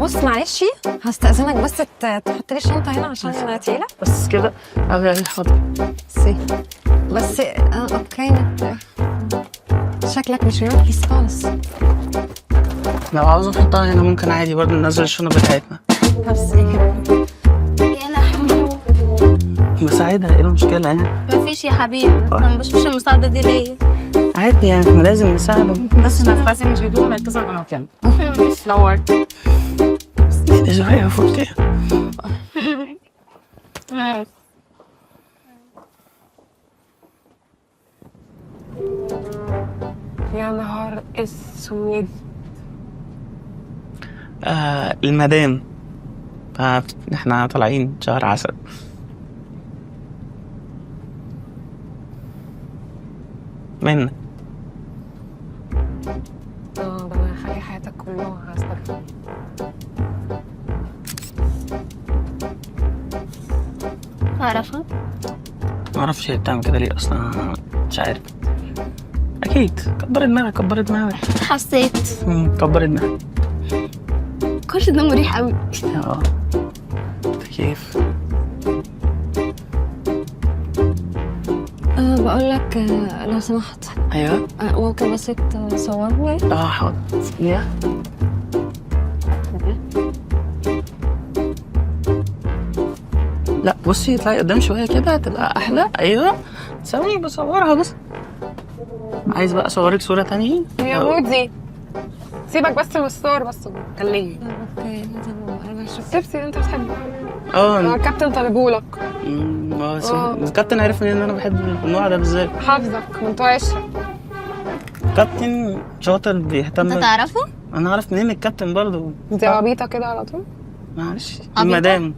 بص معلش هستأذنك بس تحط لي الشنطة هنا عشان تقيلة. بس كده حاضر. بس اوكي. شكلك مش مركز خالص. لو عاوز نحطها هنا ممكن عادي برضه ننزل الشنط بتاعتنا. بس يا لهوي مساعدها، ايه المشكلة يعني؟ مفيش يا حبيبي، انا مش المساعدة دي ليا. عادي يعني احنا لازم نساعده. بس نفسي مش بدون ما يتصل بمكان. نورت. ايه شوية فوق كده. يا نهار اسود. المدام. احنا طالعين شهر عسل. منا ده انا هخلي حياتك كلها هستغفر. تعرفها؟ معرفش هي بتعمل كده ليه اصلا، مش عارف. اكيد كبر دماغك كبر دماغك. حسيت كبر دماغك. كل ده مريح قوي. كيف؟ بقول لك لو سمحت. ايوه ممكن بس تصور لي؟ حاضر. لا بصي اطلعي قدام شويه كده هتبقى احلى. ايوه ثواني بصورها بس. عايز بقى اصورك صوره تانية يا مودي سيبك بس من الصور، بس كلمني. اوكي انا بشوف. الشيبسي اللي انت بتحبه الكابتن طالبهولك. الكابتن عرف منين ان انا بحب النوع ده بالذات؟ حافظك من بتوع عشرة. كابتن شاطر بيهتم. انت تعرفه؟ انا اعرف منين الكابتن برضه. انت عبيطة كده على طول. معلش عبيطة؟ المدام